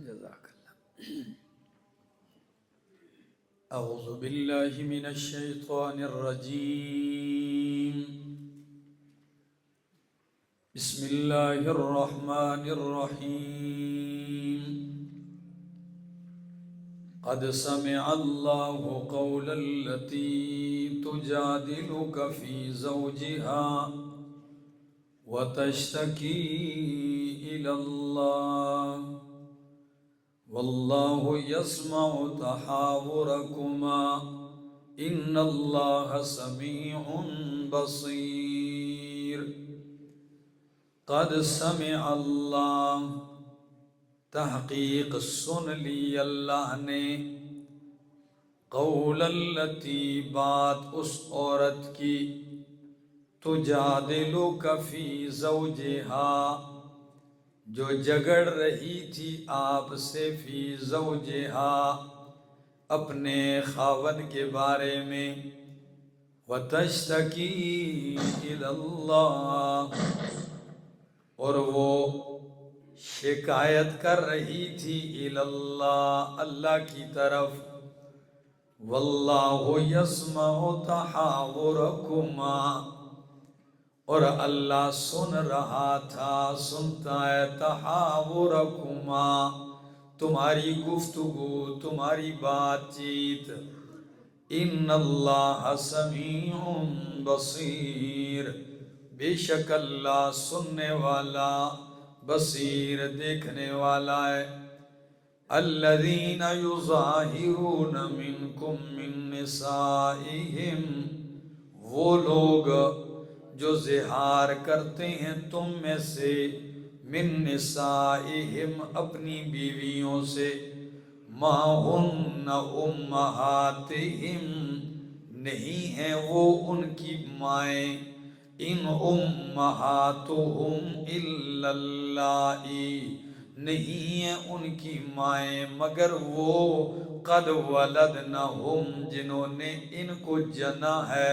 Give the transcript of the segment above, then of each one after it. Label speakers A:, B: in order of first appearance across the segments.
A: جزاک اللہ۔ اعوذ باللہ من الشیطان الرجیم، بسم اللہ الرحمن الرحیم۔ قد سمع اللہ قول التي تجادلك في زوجها وتشتكي إلى الله والله يسمع تحاوركما إن الله سميع بصير۔ قد سمع اللہ، تحقیق سن لی اللہ نے، قول التی بات اس عورت کی، تجادلک فی زوجہا جو جھگڑ رہی تھی آپ سے، فی زوجہا اپنے خاوند کے بارے میں، وتشتکی الی اللہ اور وہ شکایت کر رہی تھی الی اللہ اللہ کی طرف، واللہ یسمع تحاورکما اور اللہ سن رہا تھا، سنتا ہے، تحاورکما تمہاری گفتگو، تمہاری بات چیت، ان اللہ سمیع بصیر بے شک اللہ سننے والا، بصیر دیکھنے والا ہے۔ الذین یظاہرون منکم من نسائہم وہ لوگ جو زہار کرتے ہیں تم میں سے، من نسائہم اپنی بیویوں سے، ما ہن امہاتہم نہیں ہیں وہ ان کی مائیں، ان امہاتہم الا اللائی نہیں ہیں ان کی مائیں مگر وہ، قد ولدنہم جنہوں نے ان کو جنا ہے،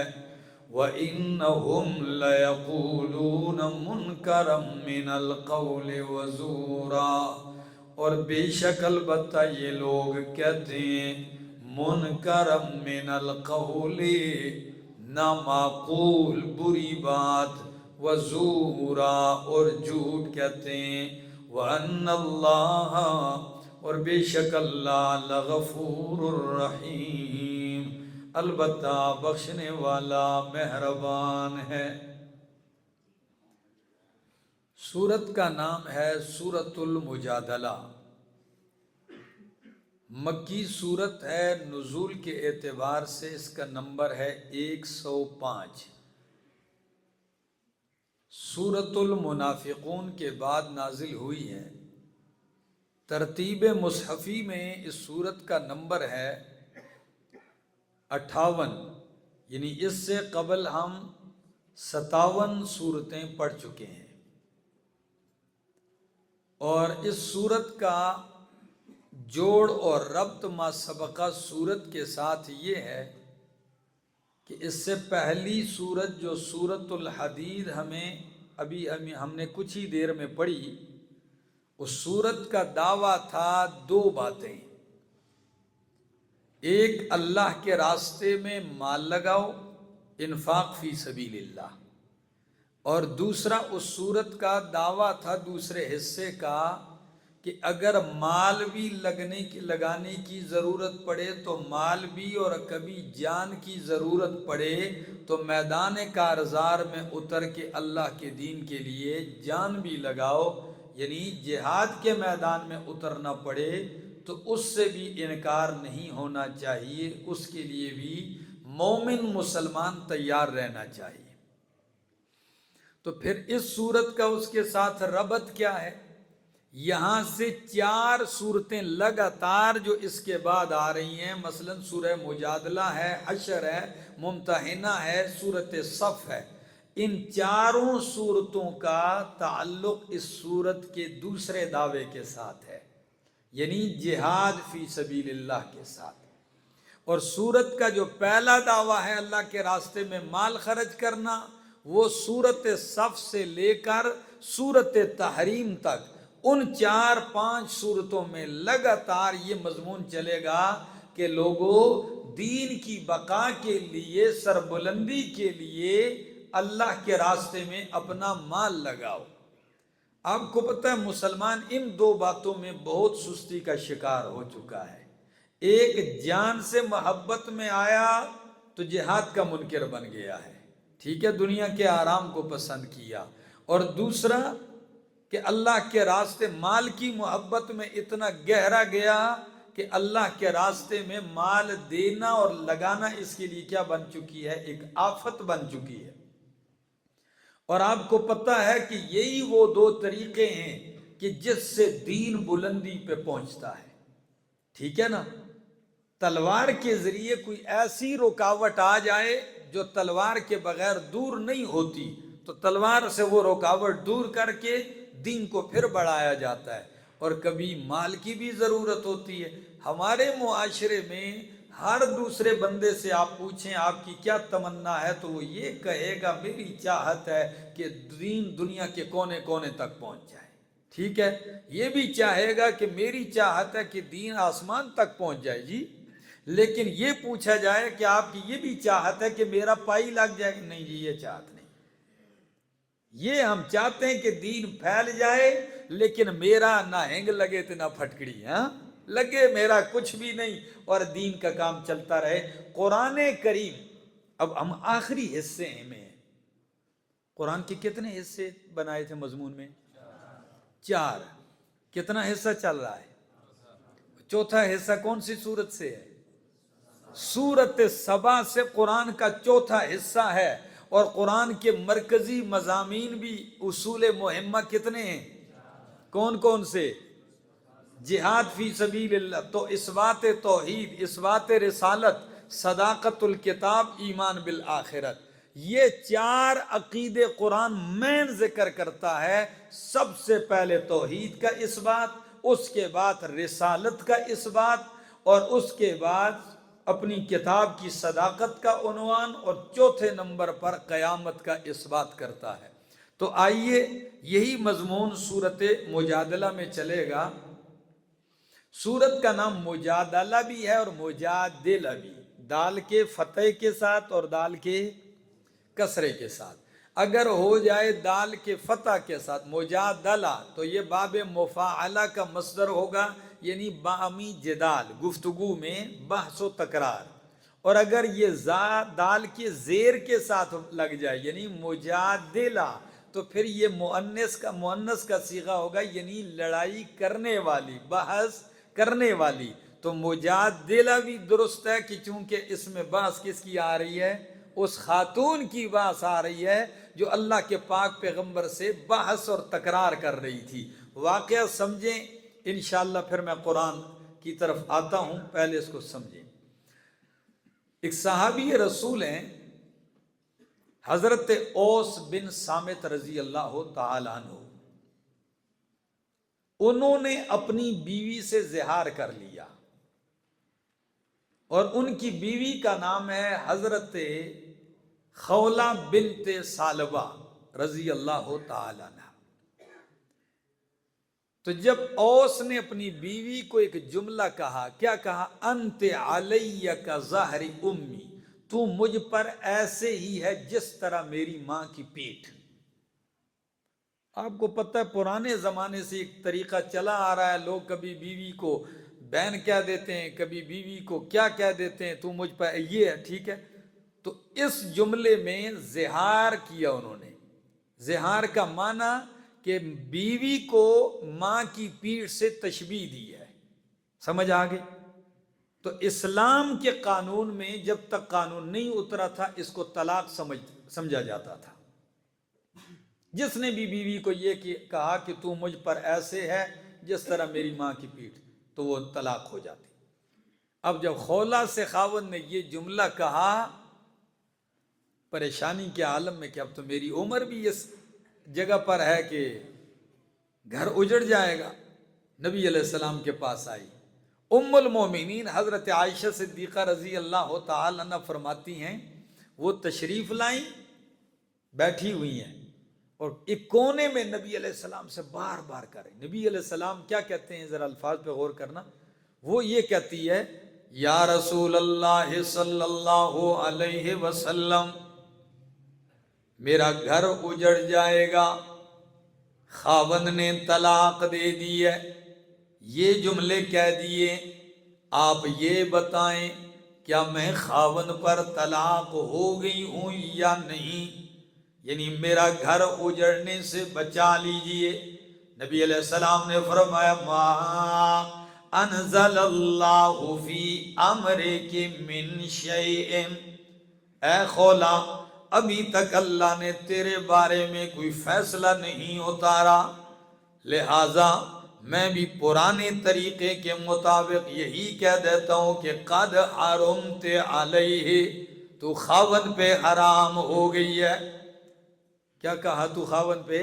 A: وَإِنَّهُمْ لَيَقُولُونَ مُنْكَرًا مِنَ الْقَوْلِ وَزُورًا اور بے شک البتہ یہ لوگ کہتے ہیں، مُنْكَرًا مِنَ الْقَوْلِ نامعقول بری بات، وَزُورًا اور جھوٹ کہتے ہیں، وَأَنَّ اللَّهَ اور بے شک اللہ لغفور الرحیم البتہ بخشنے والا مہربان ہے۔ سورت کا نام ہے سورۃ المجادلہ، مکی سورت ہے، نزول کے اعتبار سے اس کا نمبر ہے 105۔ سورۃ المنافقون کے بعد نازل ہوئی ہے۔ ترتیب مصحفی میں اس سورت کا نمبر ہے 58، یعنی اس سے قبل ہم 57 سورتیں پڑھ چکے ہیں، اور اس سورت کا جوڑ اور ربط ما سبقہ سورت کے ساتھ یہ ہے کہ اس سے پہلی سورت جو سورۃ الحدید ہم نے کچھ ہی دیر میں پڑھی، اس سورت کا دعویٰ تھا دو باتیں، ایک اللہ کے راستے میں مال لگاؤ، انفاق فی سبیل اللہ، اور دوسرا اس سورت کا دعویٰ تھا دوسرے حصے کا کہ اگر مال بھی لگانے کی ضرورت پڑے تو مال بھی، اور کبھی جان کی ضرورت پڑے تو میدان کارزار میں اتر کے اللہ کے دین کے لیے جان بھی لگاؤ، یعنی جہاد کے میدان میں اترنا پڑے تو اس سے بھی انکار نہیں ہونا چاہیے، اس کے لیے بھی مومن مسلمان تیار رہنا چاہیے۔ تو پھر اس سورت کا اس کے ساتھ ربط کیا ہے؟ یہاں سے 4 سورتیں لگاتار جو اس کے بعد آ رہی ہیں، مثلا سورہ مجادلہ ہے، حشر ہے، ممتحنہ ہے، سورۃ صف ہے، ان چاروں سورتوں کا تعلق اس سورت کے دوسرے دعوے کے ساتھ ہے، یعنی جہاد فی سبیل اللہ کے ساتھ۔ اور سورت کا جو پہلا دعویٰ ہے اللہ کے راستے میں مال خرچ کرنا، وہ سورت صف سے لے کر سورت تحریم تک ان 4-5 صورتوں میں لگاتار یہ مضمون چلے گا کہ لوگوں دین کی بقا کے لیے، سربلندی کے لیے اللہ کے راستے میں اپنا مال لگاؤ۔ آپ کو پتہ ہے مسلمان ان 2 باتوں میں بہت سستی کا شکار ہو چکا ہے۔ ایک جان سے محبت میں آیا تو جہاد کا منکر بن گیا ہے، ٹھیک ہے، دنیا کے آرام کو پسند کیا، اور دوسرا کہ اللہ کے راستے مال کی محبت میں اتنا گہرا گیا کہ اللہ کے راستے میں مال دینا اور لگانا اس کے لیے کیا بن چکی ہے؟ ایک آفت بن چکی ہے۔ اور آپ کو پتہ ہے کہ یہی وہ 2 طریقے ہیں کہ جس سے دین بلندی پہ پہنچتا ہے، ٹھیک ہے نا؟ تلوار کے ذریعے کوئی ایسی رکاوٹ آ جائے جو تلوار کے بغیر دور نہیں ہوتی، تو تلوار سے وہ رکاوٹ دور کر کے دین کو پھر بڑھایا جاتا ہے۔ اور کبھی مال کی بھی ضرورت ہوتی ہے۔ ہمارے معاشرے میں ہر دوسرے بندے سے آپ پوچھیں آپ کی کیا تمنا ہے، تو وہ یہ کہے گا میری چاہت ہے کہ دین دنیا کے کونے کونے تک پہنچ جائے، ٹھیک ہے؟ یہ بھی چاہے گا کہ میری چاہت ہے کہ دین آسمان تک پہنچ جائے جی، لیکن یہ پوچھا جائے کہ آپ کی یہ بھی چاہت ہے کہ میرا پائی لگ جائے، نہیں جی یہ چاہت نہیں۔ یہ ہم چاہتے ہیں کہ دین پھیل جائے لیکن میرا نہ ہینگ لگے تو نہ پھٹکڑی، ہاں لگے میرا کچھ بھی نہیں، اور دین کا کام چلتا رہے۔ قرآن کریم، اب ہم آخری حصے میں، قرآن کے کتنے حصے بنائے تھے مضمون میں؟ 4۔ کتنا حصہ چل رہا ہے؟ چوتھا حصہ کون سی سورت سے ہے؟ سورت سبا سے قرآن کا چوتھا حصہ ہے، اور قرآن کے مرکزی مضامین بھی اصول مہمہ کتنے ہیں؟ کون کون سے؟ جہاد فی سبیل اللہ، تو اثبات توحید، اثبات رسالت، صداقت الکتاب، ایمان بالآخرت، یہ 4 عقیدے قرآن مین ذکر کرتا ہے۔ سب سے پہلے توحید کا اثبات، اس کے بعد رسالت کا اثبات، اور اس کے بعد اپنی کتاب کی صداقت کا عنوان، اور چوتھے نمبر پر قیامت کا اثبات کرتا ہے۔ تو آئیے یہی مضمون سورت مجادلہ میں چلے گا۔ سورت کا نام مجادلہ بھی ہے اور مجادلہ بھی، دال کے فتح کے ساتھ اور دال کے کسرے کے ساتھ۔ اگر ہو جائے دال کے فتح کے ساتھ مجادلہ تو یہ باب مفاعلہ کا مصدر ہوگا، یعنی باہمی جدال، گفتگو میں بحث و تکرار۔ اور اگر یہ دال کے زیر کے ساتھ لگ جائے یعنی مجادلہ، تو پھر یہ مؤنث کا صیغہ ہوگا، یعنی لڑائی کرنے والی، بحث کرنے والی۔ تو مجادلہ بھی درست ہے کہ چونکہ اس میں بحث کس کی آ رہی ہے؟ اس خاتون کی بحث آ رہی ہے جو اللہ کے پاک پیغمبر سے بحث اور تکرار کر رہی تھی۔ واقعہ سمجھیں، انشاءاللہ پھر میں قرآن کی طرف آتا ہوں، پہلے اس کو سمجھیں۔ ایک صحابی رسول ہیں حضرت اوس بن صامت رضی اللہ تعالیٰ عنہ، انہوں نے اپنی بیوی سے زہار کر لیا، اور ان کی بیوی کا نام ہے حضرت خولہ بنت ثعلبہ رضی اللہ تعالیٰ عنہ۔ تو جب اوس نے اپنی بیوی کو ایک جملہ کہا، کیا کہا؟ انت علی کا ظہر امی، تو مجھ پر ایسے ہی ہے جس طرح میری ماں کی پیٹھ۔ آپ کو پتہ ہے پرانے زمانے سے ایک طریقہ چلا آ رہا ہے، لوگ کبھی بیوی کو بہن کہہ دیتے ہیں، کبھی بیوی کو کیا کہہ دیتے ہیں، تو مجھ پر یہ ہے، ٹھیک ہے۔ تو اس جملے میں زہار کیا انہوں نے۔ زہار کا معنی کہ بیوی کو ماں کی پیٹھ سے تشبیہ دی ہے، سمجھ آگے؟ تو اسلام کے قانون میں جب تک قانون نہیں اترا تھا اس کو طلاق سمجھا جاتا تھا۔ جس نے بھی بیوی کو یہ کہا کہ تو مجھ پر ایسے ہے جس طرح میری ماں کی پیٹھ، تو وہ طلاق ہو جاتی۔ اب جب خولہ سے خاوند نے یہ جملہ کہا، پریشانی کے عالم میں کہ اب تو میری عمر بھی اس جگہ پر ہے کہ گھر اجڑ جائے گا، نبی علیہ السلام کے پاس آئی۔ ام المومنین حضرت عائشہ صدیقہ رضی اللہ تعالی عنہ فرماتی ہیں، وہ تشریف لائیں، بیٹھی ہوئی ہیں، اور ایک کونے میں نبی علیہ السلام سے بار بار کریں. نبی علیہ السلام کیا کہتے ہیں، ذرا الفاظ پہ غور کرنا. وہ یہ کہتی ہے یا رسول اللہ صلی اللہ علیہ وسلم میرا گھر اجڑ جائے گا، خاوند نے طلاق دے دی ہے. یہ جملے کہہ دیے، آپ یہ بتائیں کیا میں خاوند پر طلاق ہو گئی ہوں یا نہیں، یعنی میرا گھر اجڑنے سے بچا لیجئے. نبی علیہ السلام نے فرمایا ما انزل اللہ فی امرک من شیء، اے خولا ابھی تک اللہ نے تیرے بارے میں کوئی فیصلہ نہیں اتارا، لہٰذا میں بھی پرانے طریقے کے مطابق یہی کہہ دیتا ہوں کہ قد حرمت علیہ، تو خاوند پہ حرام ہو گئی ہے. کیا کہا؟ تو خاوند پہ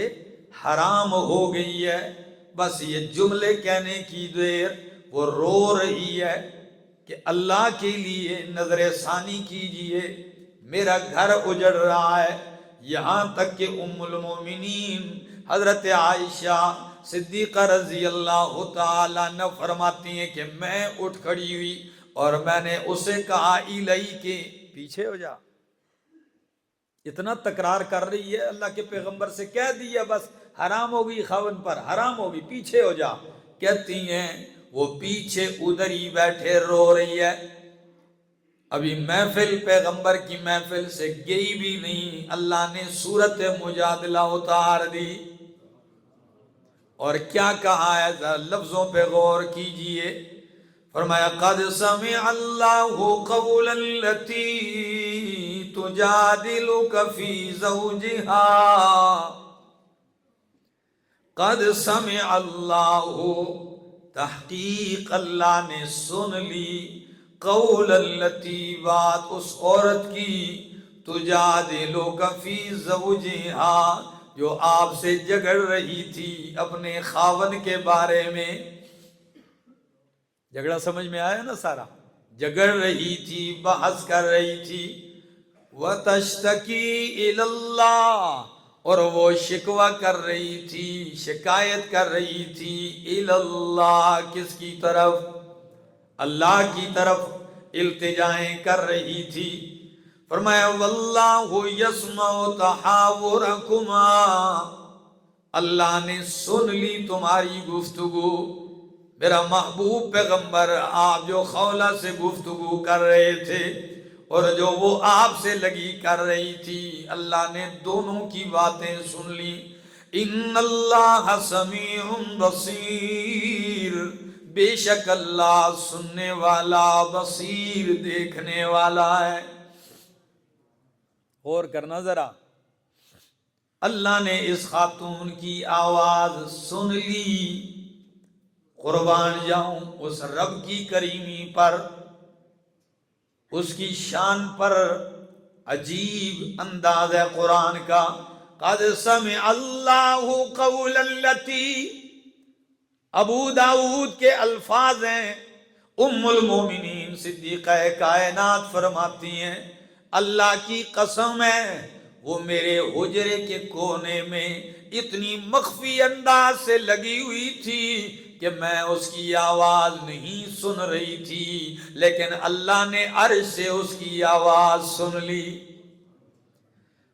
A: حرام ہو گئی ہے. بس یہ جملے کہنے کی دیر وہ رو رہی ہے کہ اللہ کے لیے نظر ثانی کیجئے، میرا گھر اجڑ رہا ہے. یہاں تک کہ ام المومنین حضرت عائشہ صدیقہ رضی اللہ تعالیٰ عنہ فرماتی ہیں کہ میں اٹھ کھڑی ہوئی اور میں نے اسے کہا الیک کے پیچھے ہو جا. اتنا تکرار کر رہی ہے، اللہ کے پیغمبر سے کہہ دیا بس حرام ہو گئی، خاوند پر حرام ہو گئی، پیچھے ہو جا. کہتی ہیں وہ پیچھے ادھر ہی بیٹھے رو رہی ہے. ابھی محفل پیغمبر کی محفل سے گئی بھی نہیں، اللہ نے سورت مجادلہ اتار دی. اور کیا کہا ہے، ذرا لفظوں پہ غور کیجئے. فرمایا قد سمع اللہ قول التی تجادلک فی زوجہا، قد سمع اللہ، تحقیق اللہ نے سن لی، قول التی، بات اس عورت کی، تجادلک فی زوجہا، جو آپ سے جھگڑ رہی تھی اپنے خاوند کے بارے میں. جھگڑا سمجھ میں آیا نا سارا؟ جھگڑ رہی تھی، بحث کر رہی تھی. وَتَشْتَكِي إِلَى اللَّهِ، اور وہ شکوہ کر رہی تھی، شکایت کر رہی تھی. إِلَى اللَّهِ، کس کی طرف؟ اللہ کی طرف التجائیں کر رہی تھی. فرمایا وَاللَّهُ يَسْمَعُ تَحَاوُرَكُمَا، اللہ نے سن لی تمہاری گفتگو. میرا محبوب پیغمبر آپ جو خولہ سے گفتگو کر رہے تھے اور جو وہ آپ سے لگی کر رہی تھی، اللہ نے دونوں کی باتیں سن لی. ان اللہ سمیع بصیر، بے شک اللہ سننے والا، بصیر دیکھنے والا ہے. غور کرنا ذرا، اللہ نے اس خاتون کی آواز سن لی. قربان جاؤں اس رب کی کریمی پر، اس کی شان پر. عجیب انداز ہے قرآن کا. قد سمع اللہ قول التی، ابو داؤد کے الفاظ ہیں. ام المومنین صدیقہ کائنات فرماتی ہیں اللہ کی قسم ہے وہ میرے حجرے کے کونے میں اتنی مخفی انداز سے لگی ہوئی تھی کہ میں اس کی آواز نہیں سن رہی تھی، لیکن اللہ نے عرش سے اس کی آواز سن لی.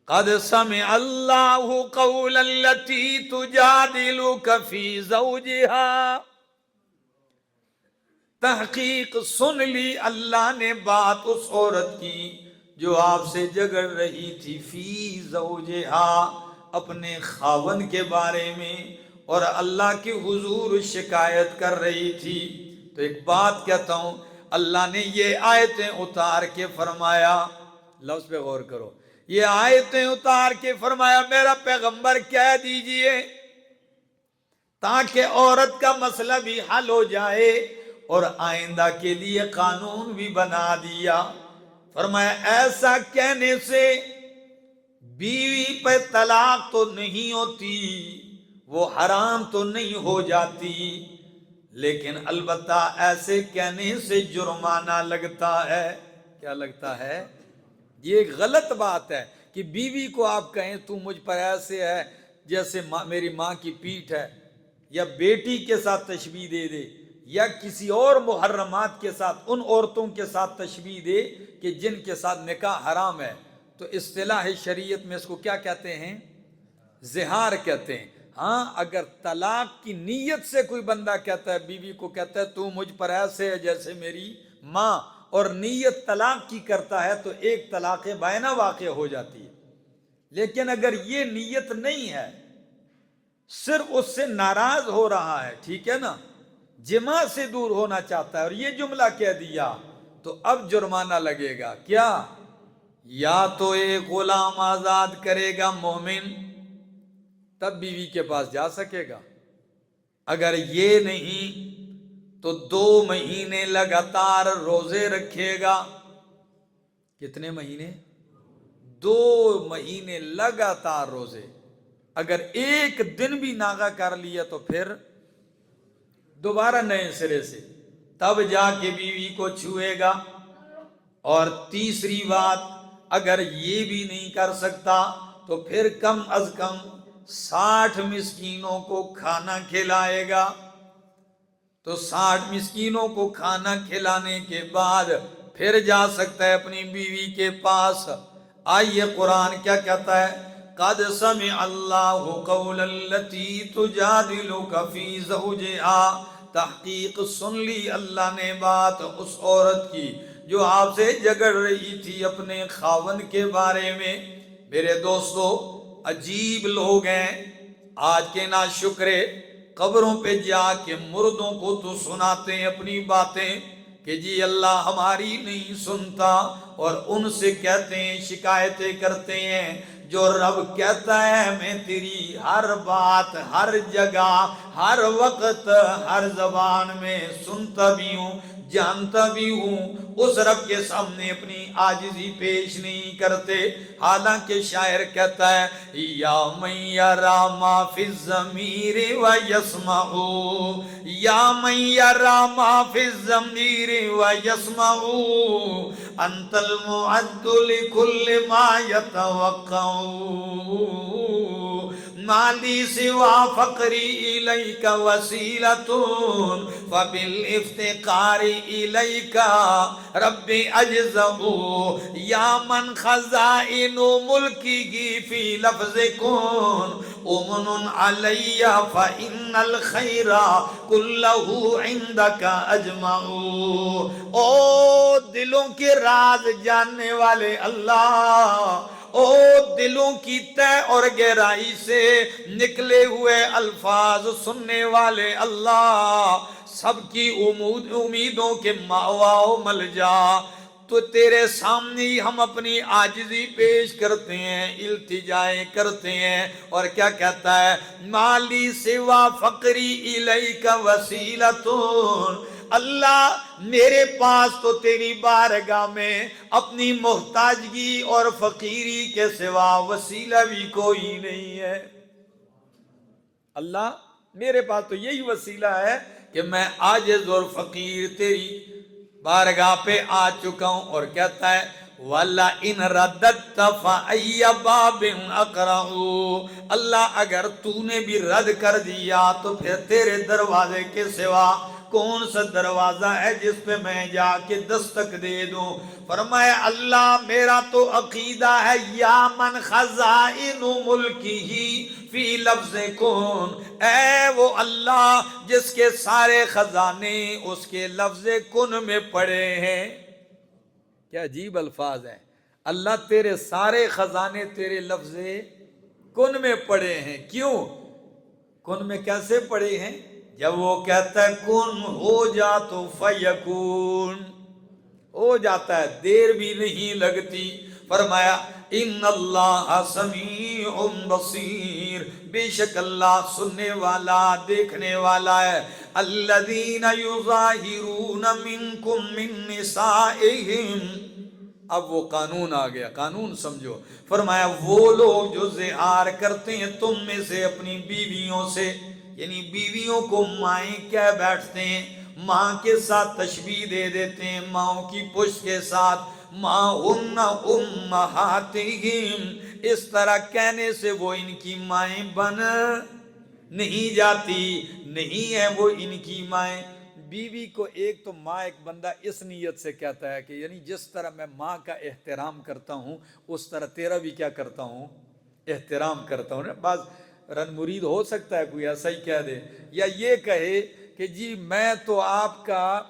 A: قد سمع اللہ قول التی تجادلک فی زوجہا، تحقیق سن لی اللہ نے بات اس عورت کی جو آپ سے جھگڑ رہی تھی، فی زوجہا، اپنے خاوند کے بارے میں، اور اللہ کے حضور شکایت کر رہی تھی. تو ایک بات کہتا ہوں، اللہ نے یہ آیتیں اتار کے فرمایا، لفظ پہ غور کرو، یہ آیتیں اتار کے فرمایا میرا پیغمبر کہہ دیجئے تاکہ عورت کا مسئلہ بھی حل ہو جائے اور آئندہ کے لیے قانون بھی بنا دیا. فرمایا ایسا کہنے سے بیوی پہ طلاق تو نہیں ہوتی، وہ حرام تو نہیں ہو جاتی، لیکن البتہ ایسے کہنے سے جرمانہ لگتا ہے. کیا لگتا ہے؟ یہ ایک غلط بات ہے کہ بیوی کو آپ کہیں تو مجھ پر ایسے ہے، جیسے میری ماں کی پیٹھ ہے، یا بیٹی کے ساتھ تشبیہ دے دے، یا کسی اور محرمات کے ساتھ ان عورتوں کے ساتھ تشبیہ دے کہ جن کے ساتھ نکاح حرام ہے، تو اصطلاح شریعت میں اس کو کیا کہتے ہیں؟ زہار کہتے ہیں۔ ہاں اگر طلاق کی نیت سے کوئی بندہ کہتا ہے، بیوی کو کہتا ہے تو مجھ پر ایسے ہے جیسے میری ماں، اور نیت طلاق کی کرتا ہے، تو ایک طلاق بائنہ واقع ہو جاتی ہے۔ لیکن اگر یہ نیت نہیں ہے، صرف اس سے ناراض ہو رہا ہے، ٹھیک ہے نا، جماع سے دور ہونا چاہتا ہے اور یہ جملہ کہہ دیا، تو اب جرمانہ لگے گا۔ کیا؟ یا تو ایک غلام آزاد کرے گا مومن، تب بیوی کے پاس جا سکے گا، اگر یہ نہیں تو 2 مہینے لگاتار روزے رکھے گا۔ کتنے مہینے؟ 2 مہینے لگاتار روزے۔ اگر ایک دن بھی ناغہ کر لیا تو پھر دوبارہ نئے سرے سے، تب جا کے بیوی کو چھوئے گا۔ اور تیسری بات، اگر یہ بھی نہیں کر سکتا تو پھر کم از کم 60 مسکینوں کو کھانا کھلائے گا۔ تو 60 مسکینوں کو کھانا کھلانے کے بعد پھر جا سکتا ہے اپنی بیوی کے پاس۔ آئیے قرآن کیا کہتا ہے؟ قد سمع اللہ قول التی تجادلک فی زوجہا، تحقیق سن لی اللہ نے بات اس عورت کی جو آپ سے جھگڑ رہی تھی اپنے خاوند کے بارے میں۔ میرے دوستو، عجیب لوگ ہیں آج کے ناشکرے، قبروں پہ جا کے مردوں کو تو سناتے ہیں اپنی باتیں کہ جی اللہ ہماری نہیں سنتا، اور ان سے کہتے ہیں، شکایتیں کرتے ہیں، جو رب کہتا ہے میں تیری ہر بات، ہر جگہ، ہر وقت، ہر زبان میں سنتا بھی ہوں، جانتا بھی ہوں، اس رب کے سامنے اپنی عاجزی پیش نہیں کرتے۔ حالانکہ شاعر کہتا ہے یا من یری ما فی الضمیر ویسمع، یا من یری ما فی الضمیر ویسمع، انت المعد لکل ما یتوقع، مالی سوا فقری الیک وسیلۃ فبالافتقار الیک رب اجزع، یا من خزائن ملکی فی لفظ کن امن علی فإن الخیر کلہ عندک اجمع۔ او دلوں کے راز جاننے والے اللہ، او دلوں کی تہ اور گہرائی سے نکلے ہوئے الفاظ سننے والے اللہ، سب کی امیدوں کے ماوا و ملجا، تو تیرے سامنے ہم اپنی عاجزی پیش کرتے ہیں، التجائیں کرتے ہیں، اور کیا کہتا ہے؟ مالی سوا فقری الیک وسیلۃ، اللہ میرے پاس تو تیری بارگاہ میں اپنی محتاجگی اور فقیری کے سوا وسیلہ بھی کوئی نہیں ہے۔ اللہ میرے پاس تو یہی وسیلہ ہے کہ میں عاجز اور فقیر تیری بارگاہ پہ آ چکا ہوں۔ اور کہتا ہے وَلَئِنْ رَدَدْتَ فَأَيَّ بَابٍ أَقْرَعُ، اللہ اگر تو نے بھی رد کر دیا تو پھر تیرے دروازے کے سوا کون سا دروازہ ہے جس پہ میں جا کے دستک دے دوں؟ فرمایا اللہ میرا تو عقیدہ ہے یا من خزائن ملکی فی لفظ کن، اے وہ اللہ جس کے سارے خزانے اس کے لفظ کن میں پڑے ہیں۔ کیا عجیب الفاظ ہیں، اللہ تیرے سارے خزانے تیرے لفظ کن میں پڑے ہیں۔ کیوں کن میں کیسے پڑے ہیں؟ جب وہ کہتا ہے کن ہو جا تو فیکون، ہو جاتا ہے، دیر بھی نہیں لگتی۔ فرمایا ان اللہ سمیع بصیر، بے شک اللہ سننے والا دیکھنے والا ہے۔ الذین یظاہرون منکم من نسائہم، اب وہ قانون آ گیا، قانون سمجھو۔ فرمایا وہ لوگ جو زہار کرتے ہیں تم میں سے اپنی بیویوں سے، یعنی بیویوں کو مائیں کہہ بیٹھتے ہیں، ماں کے ساتھ تشبیہ دے دیتے ہیں، ماں کی پشت کے ساتھ، ما ہن امہاتہم، اس طرح کہنے سے وہ ان کی مائیں بن نہیں جاتی، نہیں ہے وہ ان کی مائیں۔ بیوی کو ایک تو ماں ایک بندہ اس نیت سے کہتا ہے کہ یعنی جس طرح میں ماں کا احترام کرتا ہوں اس طرح تیرا بھی کیا کرتا ہوں، احترام کرتا ہوں نا۔ بعض رن مرید ہو سکتا ہے کوئی ایسا ہی کہہ دے، یا یہ کہے کہ جی میں تو آپ کا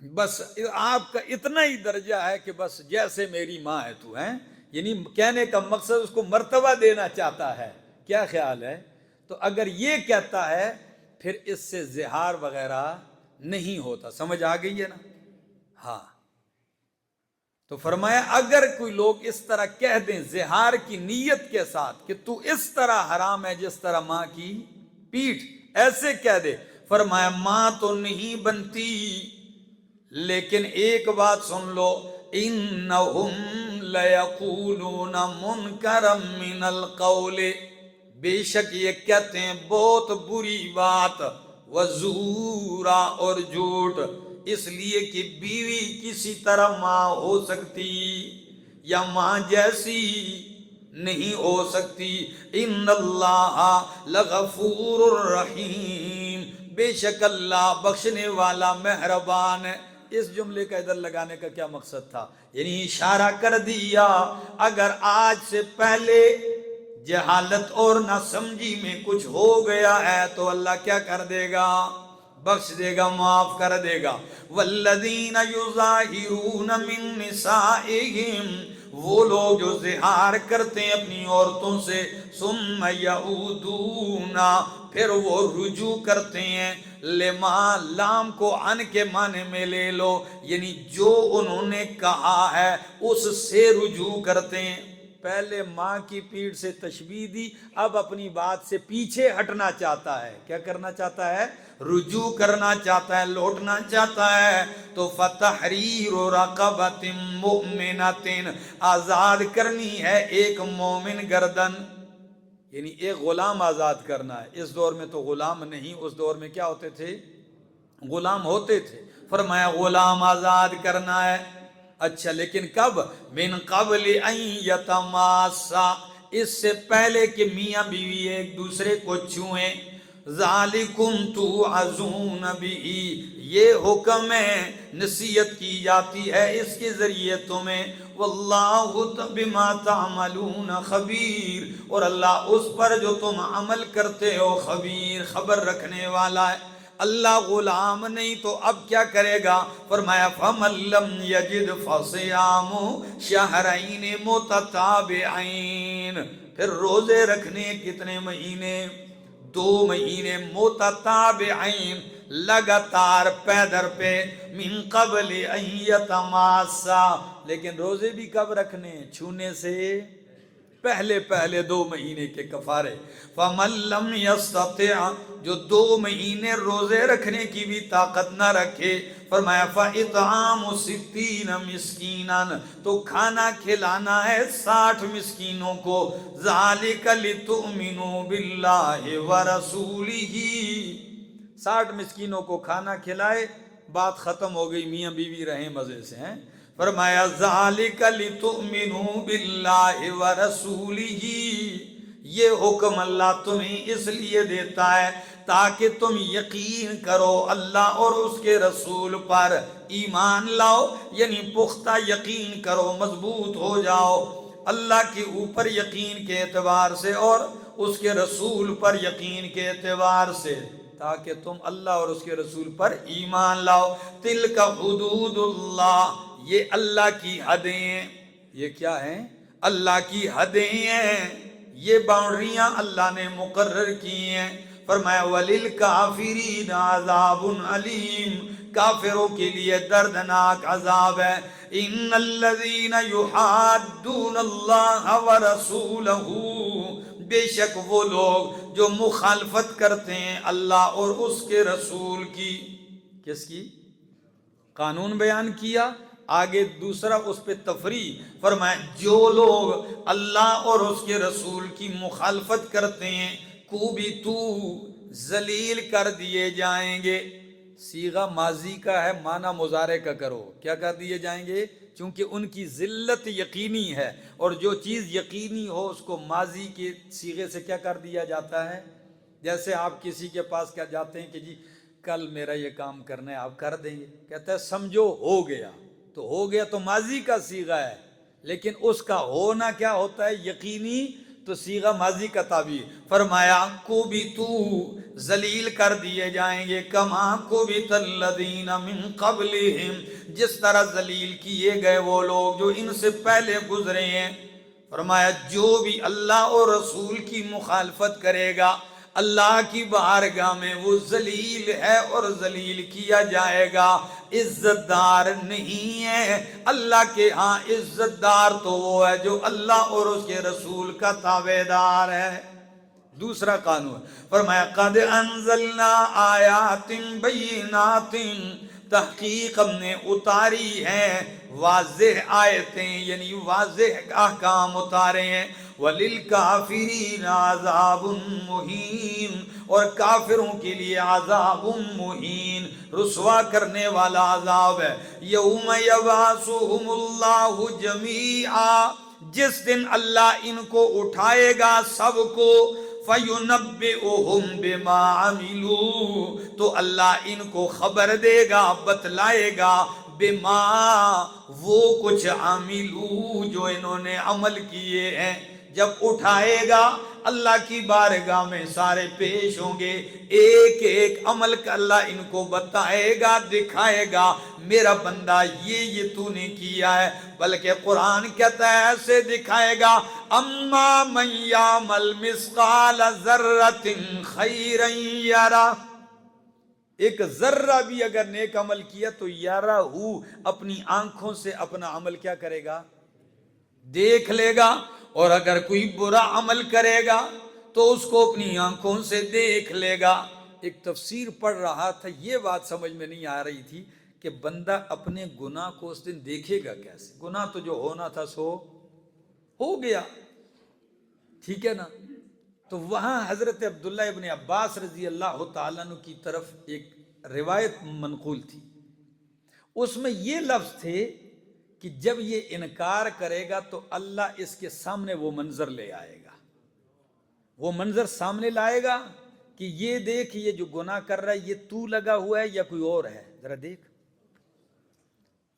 A: بس آپ کا اتنا ہی درجہ ہے کہ بس جیسے میری ماں ہے تو ہے، یعنی کہنے کا مقصد اس کو مرتبہ دینا چاہتا ہے۔ کیا خیال ہے؟ تو اگر یہ کہتا ہے پھر اس سے زہار وغیرہ نہیں ہوتا۔ سمجھ آ گئی ہے نا؟ ہاں، تو فرمایا اگر کوئی لوگ اس طرح کہہ دیں زہار کی نیت کے ساتھ کہ تو اس طرح حرام ہے جس طرح ماں کی پیٹھ، ایسے کہہ دے، فرمایا ماں تو نہیں بنتی، لیکن ایک بات سن لو، انہم لیقولون منکرا من القول، بے شک یہ کہتے ہیں بہت بری بات، وزورا اور جھوٹ، اس لیے کہ بیوی کسی طرح ماں ہو سکتی یا ماں جیسی نہیں ہو سکتی۔ ان اللہ لغفور الرحیم، بے شک اللہ بخشنے والا مہربان ہے۔ اس جملے کا ادھر لگانے کا کیا مقصد تھا؟ یعنی اشارہ کر دیا اگر آج سے پہلے جہالت اور نہ سمجھی میں کچھ ہو گیا ہے تو اللہ کیا کر دے گا؟ بخش دے گا، معاف کر دے گا۔ والذین یظاہرون من نسائہم، وہ لوگ جو زہار کرتے ہیں اپنی عورتوں سے، ثم یعودون، پھر وہ رجوع کرتے ہیں، لما، لام کو ان کے معنی میں لے لو، یعنی جو انہوں نے کہا ہے اس سے رجوع کرتے ہیں۔ پہلے ماں کی پیٹھ سے تشبیہ دی، اب اپنی بات سے پیچھے ہٹنا چاہتا ہے۔ کیا کرنا چاہتا ہے؟ رجوع کرنا چاہتا ہے، لوٹنا چاہتا ہے۔ تو فتحریر رقبۃ مؤمنۃ، آزاد کرنی ہے ایک مومن گردن، یعنی ایک غلام آزاد کرنا ہے۔ اس دور میں تو غلام نہیں، اس دور میں کیا ہوتے تھے؟ غلام ہوتے تھے۔ فرمایا غلام آزاد کرنا ہے۔ اچھا، لیکن کب؟ من قبل ان یتماسا، اس سے پہلے کہ میاں بیوی ایک دوسرے کو چھوئیں۔ ذالکم توعظون بہ، یہ حکم ہے، نصیحت کی جاتی ہے اس کے ذریعے تمہیں۔ واللہ بما تعملون خبیر، اور اللہ اس پر جو تم عمل کرتے ہو خبیر، خبر رکھنے والا ہے۔ اللہ غلام نہیں تو اب کیا کرے گا؟ فرمایا فَمَن لَّمْ يَجِدْ فَصِيَامُ شَهْرَيْنِ مُتَتَابِعَيْنِ، پھر روزے رکھنے کتنے مہینے؟ 2 مہینے، متتابعین، لگاتار پے در پہ، من قبل ان یتماسا، لیکن روزے بھی کب رکھنے؟ چھونے سے پہلے 2 مہینے کے کفارے۔ فَمَن لَّمْ يَسْتَطِعْ، جو 2 مہینے روزے رکھنے کی بھی طاقت نہ رکھے، فرمایا فَإِطْعَامُ 60 مِسْكِينًا، تو کھانا کھلانا ہے 60 مسکینوں کو۔ ذَلِكَ لِتُؤْمِنُوا بِاللَّهِ وَرَسُولِهِ، 60 مسکینوں کو کھانا کھلائے، بات ختم ہو گئی، میاں بیوی رہیں مزے سے ہیں۔ فرمایا ذَلِكَ لِتُؤْمِنُوا بِاللَّهِ وَرَسُولِهِ، یہ حکم اللہ تمہیں اس لیے دیتا ہے تاکہ تم یقین کرو اللہ اور اس کے رسول پر، ایمان لاؤ، یعنی پختہ یقین کرو، مضبوط ہو جاؤ اللہ کے اوپر یقین کے اعتبار سے اور اس کے رسول پر یقین کے اعتبار سے، تاکہ تم اللہ اور اس کے رسول پر ایمان لاؤ۔ تلک حدود اللہ، یہ اللہ کی حدیں ہیں۔ یہ کیا ہیں؟ اللہ کی حدیں ہیں، یہ باؤنڈریاں اللہ نے مقرر کی ہیں۔ فرمایا وَلِلْكَافِرِينَ عَذَابٌ عَلِيمٌ، کافروں کے لیے دردناک عذاب ہے۔ إِنَّ الَّذِينَ يُحَادُّونَ اللَّهَ وَرَسُولَهُ، بے شک وہ لوگ جو مخالفت کرتے ہیں اللہ اور اس کے رسول کی۔ کس کی؟ قانون بیان کیا، آگے دوسرا اس پہ تفریح، فرمایا جو لوگ اللہ اور اس کے رسول کی مخالفت کرتے ہیں کوبیتو، ذلیل کر دیے جائیں گے۔ صیغہ ماضی کا ہے، معنی مضارع کا کرو، کیا کر دیے جائیں گے؟ چونکہ ان کی ذلت یقینی ہے، اور جو چیز یقینی ہو اس کو ماضی کے صیغے سے کیا کر دیا جاتا ہے؟ جیسے آپ کسی کے پاس کیا جاتے ہیں کہ جی کل میرا یہ کام کرنا ہے، آپ کر دیں گے، کہتا ہے سمجھو ہو گیا، تو ہو گیا تو ماضی کا صیغہ ہے، لیکن اس کا ہونا کیا ہوتا ہے؟ یقینی، تو صیغہ ماضی کا تعبیر۔ فرمایا کو بھی تو ذلیل کر دیے جائیں گے، کما کو بھی الذین من قبلہم، جس طرح ذلیل کیے گئے وہ لوگ جو ان سے پہلے گزرے ہیں۔ فرمایا جو بھی اللہ اور رسول کی مخالفت کرے گا اللہ کی بارگاہ میں وہ ذلیل ہے اور ذلیل کیا جائے گا، عزت دار نہیں ہے۔ اللہ کے ہاں عزت دار تو وہ ہے جو اللہ اور اس کے رسول کا تابعدار ہے۔ دوسرا قانون فرمایا قد انزلنا آیات بینات، تحقیق ہم نے اتاری ہیں واضح آیتیں، یعنی واضح احکام اتارے ہیں۔ وَلِلْكَافِرِينَ عَذَابٌ مُہِینٌ، اور کافروں کے لیے عذاب مہین، رسوا کرنے والا عذاب ہے۔ یوم یبعثہم اللہ جمیعا، جس دن اللہ ان کو اٹھائے گا سب کو، فَيُنَبِّئُهُمْ بِمَا عَمِلُوا، تو اللہ ان کو خبر دے گا، بتلائے گا، بما وہ کچھ عاملو جو انہوں نے عمل کیے ہیں۔ جب اٹھائے گا اللہ کی بارگاہ میں سارے پیش ہوں گے، ایک ایک عمل کا اللہ ان کو بتائے گا، دکھائے گا، میرا بندہ یہ تو نے کیا ہے، بلکہ قرآن کہتا ہے ایسے دکھائے گا، اما من یعمل مثقال ذرۃ خیرا یرہ، ایک ذرہ بھی اگر نیک عمل کیا تو یارہ ہو، اپنی آنکھوں سے اپنا عمل کیا کرے گا؟ دیکھ لے گا، اور اگر کوئی برا عمل کرے گا تو اس کو اپنی آنکھوں سے دیکھ لے گا۔ ایک تفسیر پڑھ رہا تھا، یہ بات سمجھ میں نہیں آ رہی تھی کہ بندہ اپنے گناہ کو اس دن دیکھے گا کیسے؟ گناہ تو جو ہونا تھا سو ہو گیا، ٹھیک ہے نا؟ تو وہاں حضرت عبداللہ ابن عباس رضی اللہ تعالیٰ عنہ کی طرف ایک روایت منقول تھی، اس میں یہ لفظ تھے کہ جب یہ انکار کرے گا تو اللہ اس کے سامنے وہ منظر لے آئے گا، وہ منظر سامنے لائے گا کہ یہ دیکھ یہ جو گناہ کر رہا ہے یہ تو لگا ہوا ہے یا کوئی اور ہے، ذرا دیکھ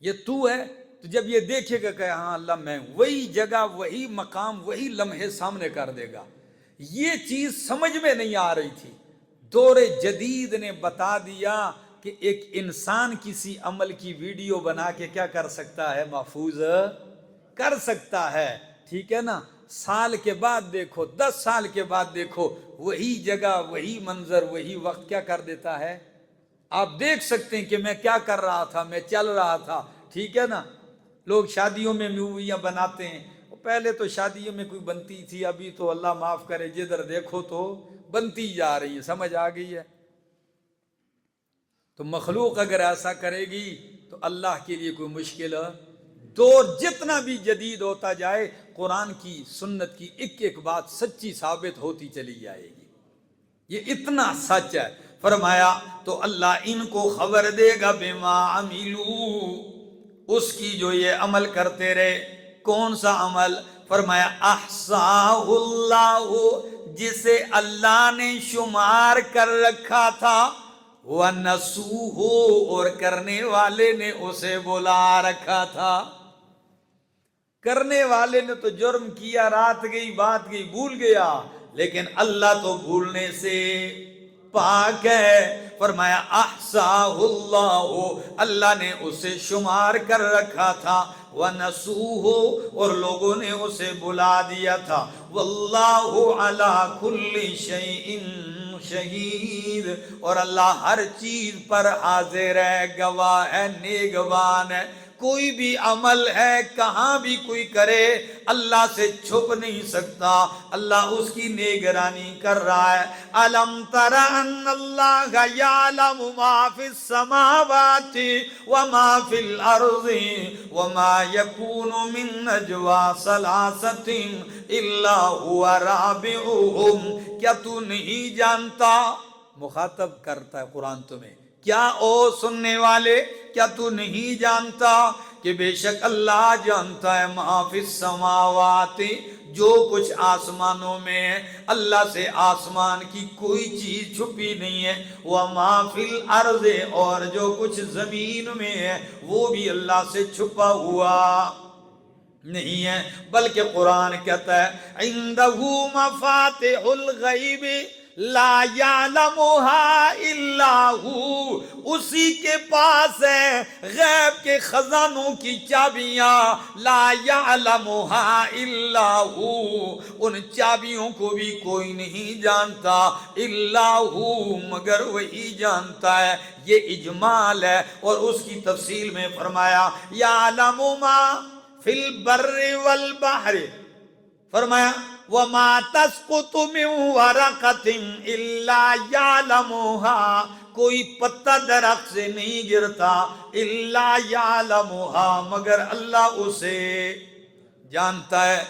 A: یہ تو ہے۔ تو جب یہ دیکھے گا کہ ہاں اللہ میں ہوں، وہی جگہ وہی مقام وہی لمحے سامنے کر دے گا۔ یہ چیز سمجھ میں نہیں آ رہی تھی، دور جدید نے بتا دیا کہ ایک انسان کسی عمل کی ویڈیو بنا کے کیا کر سکتا ہے؟ محفوظ کر سکتا ہے، ٹھیک ہے نا؟ سال کے بعد دیکھو، 10 سال کے بعد دیکھو، وہی جگہ وہی منظر وہی وقت کیا کر دیتا ہے؟ آپ دیکھ سکتے ہیں کہ میں کیا کر رہا تھا، میں چل رہا تھا، ٹھیک ہے نا؟ لوگ شادیوں میں موویاں بناتے ہیں، پہلے تو شادیوں میں کوئی بنتی تھی، ابھی تو اللہ معاف کرے جدھر دیکھو تو بنتی جا رہی ہے، سمجھ آ گئی ہے؟ تو مخلوق اگر ایسا کرے گی تو اللہ کے لیے کوئی مشکل ہے؟ دور جتنا بھی جدید ہوتا جائے، قرآن کی سنت کی ایک ایک بات سچی ثابت ہوتی چلی جائے گی، یہ اتنا سچ ہے۔ فرمایا تو اللہ ان کو خبر دے گا بما عملو، اس کی جو یہ عمل کرتے رہے۔ کون سا عمل؟ فرمایا احصاہ اللہ، جسے اللہ نے شمار کر رکھا تھا، وَنَسُوهُ، اور کرنے والے نے اسے بلا رکھا تھا۔ کرنے والے نے تو جرم کیا، رات گئی بات گئی بھول گیا، لیکن اللہ تو بھولنے سے پاک ہے۔ فرمایا احصاہ اللہ، اللہ نے اسے شمار کر رکھا تھا، وَنَسُوهُ، اور لوگوں نے اسے بلا دیا تھا، وَاللَّهُ عَلَى كُلِّ شَيْءٍ شہید، اور اللہ ہر چیز پر حاضر ہے، گواہ ہے، نگہبان ہے۔ کوئی بھی عمل ہے کہاں بھی کوئی کرے اللہ سے چھپ نہیں سکتا، اللہ اس کی نگرانی کر رہا ہے۔ الم تر ان اللہ یعلم ما فی السماوات وما فی الارض وما یکون من نجوا ثلاثۃ الا هو رابعهم، کیا تو نہیں جانتا؟ مخاطب کرتا ہے قرآن تمہیں، کیا او سننے والے، کیا تو نہیں جانتا کہ بے شک اللہ جانتا ہے ما فی السماوات، جو کچھ آسمانوں میں ہے، اللہ سے آسمان کی کوئی چیز چھپی نہیں ہے، وما فی الارض، اور جو کچھ زمین میں ہے وہ بھی اللہ سے چھپا ہوا نہیں ہے، بلکہ قرآن کہتا ہے عندہ مفاتح الغیب لا یعلمها الا ہو، اسی کے پاس ہے غیب کے خزانوں کی چابیاں، لا یعلمها الا ہو، ان چابیوں کو بھی کوئی نہیں جانتا، الا ہو، مگر وہی جانتا ہے۔ یہ اجمال ہے، اور اس کی تفصیل میں فرمایا یعلم ما فی البر والبحر، فرمایا وما تسقط من ورقۃ الا یعلمها، کوئی پتا درخت سے نہیں گرتا الا یعلمها، مگر اللہ اسے جانتا ہے۔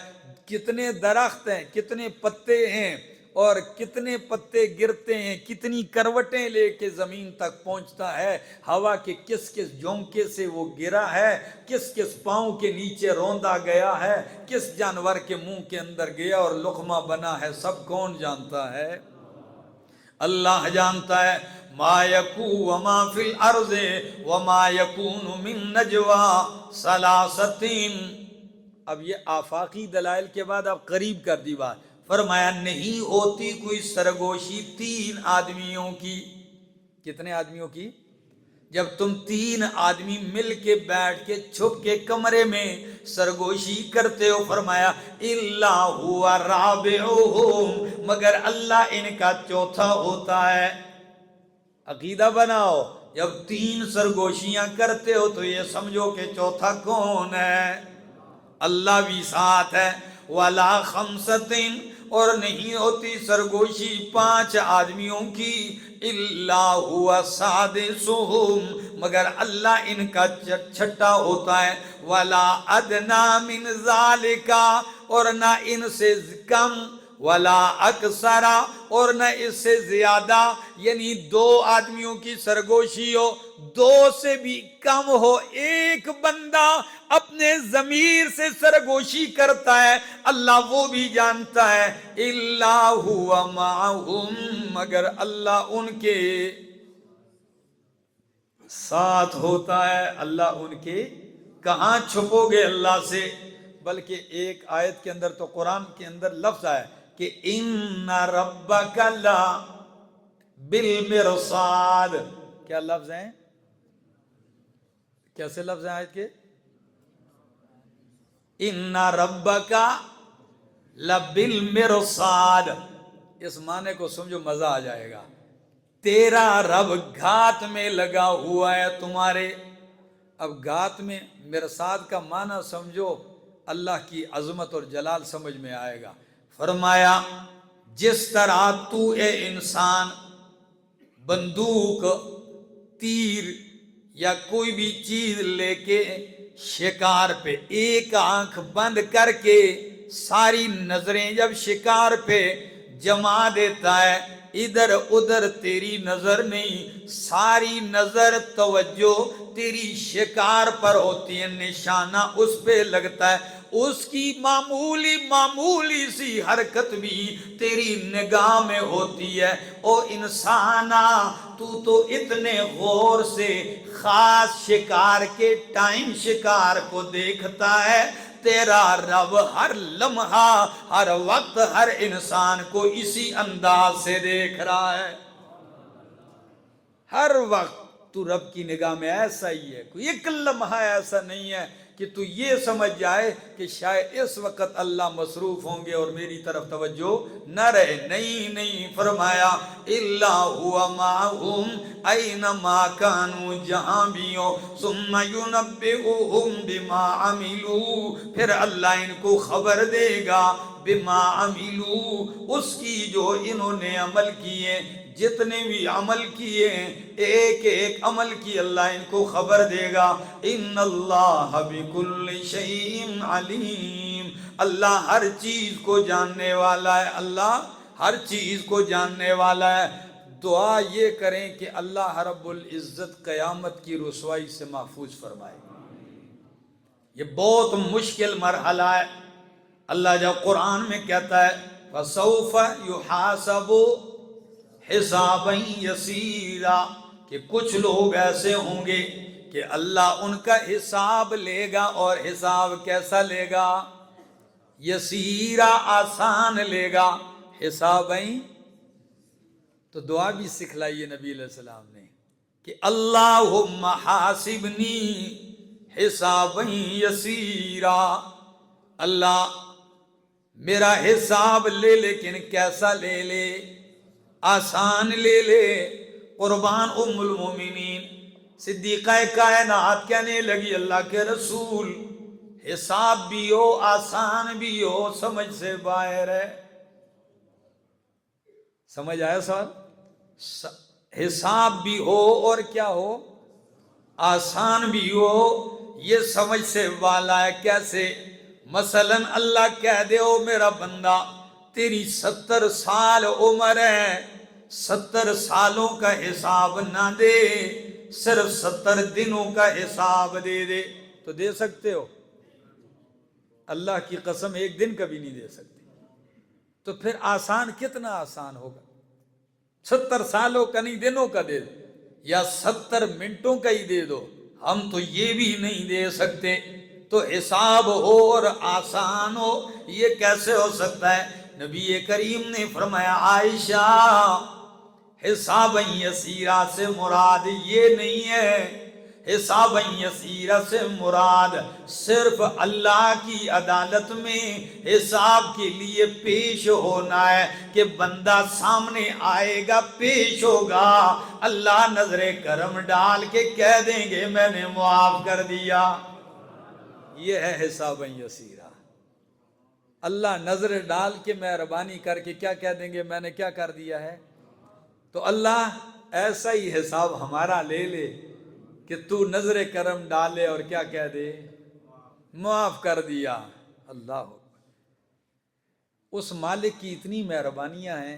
A: کتنے درخت ہیں، کتنے پتے ہیں، اور کتنے پتے گرتے ہیں، کتنی کروٹیں لے کے زمین تک پہنچتا ہے، ہوا کے کس کس جھونکے سے وہ گرا ہے، کس کس پاؤں کے نیچے روندا گیا ہے، کس جانور کے منہ کے اندر گیا اور لقمہ بنا ہے، سب کون جانتا ہے؟ اللہ جانتا ہے۔ ما یکون وما فی الارض وما یکون من نجوا ثلاثۃ، اب یہ آفاقی دلائل کے بعد اب قریب کر دی بات، فرمایا نہیں ہوتی کوئی سرگوشی تین آدمیوں کی۔ کتنے آدمیوں کی؟ جب تم تین آدمی مل کے بیٹھ کے چھپ کے کمرے میں سرگوشی کرتے ہو، فرمایا الا هو رابعهم، مگر اللہ ان کا چوتھا ہوتا ہے۔ عقیدہ بناؤ، جب تین سرگوشیاں کرتے ہو تو یہ سمجھو کہ چوتھا کون ہے؟ اللہ بھی ساتھ ہے۔ ولا خمسۃ، اور نہیں ہوتی سرگوشی پانچ آدمیوں کی، الا هو سادسهم، مگر اللہ ان کا چھٹا ہوتا ہے۔ ولا ادنی من ذالک، اور نہ ان سے کم، ولا اکثر، اور نہ اس سے زیادہ، یعنی دو آدمیوں کی سرگوشی ہو، دو سے بھی کم ہو، ایک بندہ اپنے ضمیر سے سرگوشی کرتا ہے، اللہ وہ بھی جانتا ہے۔ الا هو معهم، مگر اللہ ان کے ساتھ ہوتا ہے۔ اللہ ان کے، کہاں چھپو گے اللہ سے؟ بلکہ ایک آیت کے اندر تو قرآن کے اندر لفظ آیا کہ ان ربک لا بالمرصاد، کیا لفظ ہیں؟ کیسے لفظ ہیں آیت کے؟ ان ربک لبالمرصاد، اس معنی کو سمجھو مزہ آ جائے گا، تیرا رب گھات میں لگا ہوا ہے تمہارے۔ اب گھات میں، مرصاد کا معنی سمجھو، اللہ کی عظمت اور جلال سمجھ میں آئے گا۔ فرمایا جس طرح تو اے انسان بندوق، تیر یا کوئی بھی چیز لے کے شکار پہ ایک آنکھ بند کر کے ساری نظریں جب شکار پہ جما دیتا ہے، ادھر ادھر تیری نظر نہیں، ساری نظر توجہ تیری شکار پر ہوتی ہے، نشانہ اس پہ لگتا ہے، اس کی معمولی سی حرکت بھی تیری نگاہ میں ہوتی ہے۔ او انسانا، تو اتنے غور سے خاص شکار کے ٹائم شکار کو دیکھتا ہے، تیرا رب ہر لمحہ، ہر وقت، ہر انسان کو اسی انداز سے دیکھ رہا ہے۔ ہر وقت تو رب کی نگاہ میں ایسا ہی ہے، کوئی ایک لمحہ ایسا نہیں ہے کہ تو یہ سمجھ جائے کہ شاید اس وقت اللہ مصروف ہوں گے اور میری طرف توجہ نہ رہے۔ نہیں، فرمایا الا هو معهم اینما کانوا، جہاں بھی ہو، ثم ينبئهم بما عملوا، پھر اللہ ان کو خبر دے گا، بما عملوا، اس کی جو انہوں نے عمل کیے، جتنے بھی عمل کیے ایک ایک عمل کی اللہ ان کو خبر دے گا۔ ان اللہ بکل شیء علیم، اللہ ہر چیز کو جاننے والا ہے، اللہ ہر چیز کو جاننے والا ہے۔ دعا یہ کریں کہ اللہ رب العزت قیامت کی رسوائی سے محفوظ فرمائے۔ یہ بہت مشکل مرحلہ ہے۔ اللہ جب قرآن میں کہتا ہے فَسَوْفَ يُحَاسَبُ حِسَابًا يَسِيرًا، کہ کچھ لوگ ایسے ہوں گے کہ اللہ ان کا حساب لے گا، اور حساب کیسا لے گا؟ یسیرا، آسان لے گا۔ حسابیں، تو دعا بھی سکھلائی نبی علیہ السلام نے کہ اللہم حاسبنی حسابً یسیرا، اللہ میرا حساب لے، لیکن کیسا لے لے؟ آسان لے لے۔ قربان ام المومنین صدیقہ کائنات کہنے لگی اللہ کے رسول، حساب بھی ہو، آسان بھی ہو، سمجھ سے باہر ہے۔ سمجھ آیا سوال؟ حساب بھی ہو اور کیا ہو؟ آسان بھی ہو، یہ سمجھ سے والا ہے۔ کیسے؟ مثلا اللہ کہہ دے او میرا بندہ تیری 70 سال عمر ہے، 70 سالوں کا حساب نہ دے، صرف 70 دنوں کا حساب دے دے، تو دے سکتے ہو؟ اللہ کی قسم ایک دن کا بھی نہیں دے سکتے۔ تو پھر آسان کتنا آسان ہوگا؟ 70 سالوں کا نہیں، دنوں کا دے دو، یا 70 منٹوں کا ہی دے دو، ہم تو یہ بھی نہیں دے سکتے۔ تو حساب ہو اور آسان ہو، یہ کیسے ہو سکتا ہے؟ نبی کریم نے فرمایا عائشہ حسابً یسیرا سے مراد یہ نہیں ہے، حسابً یسیرا سے مراد صرف اللہ کی عدالت میں حساب کے لیے پیش ہونا ہے، کہ بندہ سامنے آئے گا، پیش ہوگا، اللہ نظر کرم ڈال کے کہہ دیں گے میں نے معاف کر دیا۔ یہ ہے حسابً یسیرا۔ اللہ نظر ڈال کے مہربانی کر کے کیا کہہ دیں گے؟ میں نے کیا کر دیا ہے؟ تو اللہ ایسا ہی حساب ہمارا لے لے کہ تو نظر کرم ڈالے اور کیا کہہ دے؟ معاف کر دیا۔ اللہ اس مالک کی اتنی مہربانیاں ہیں۔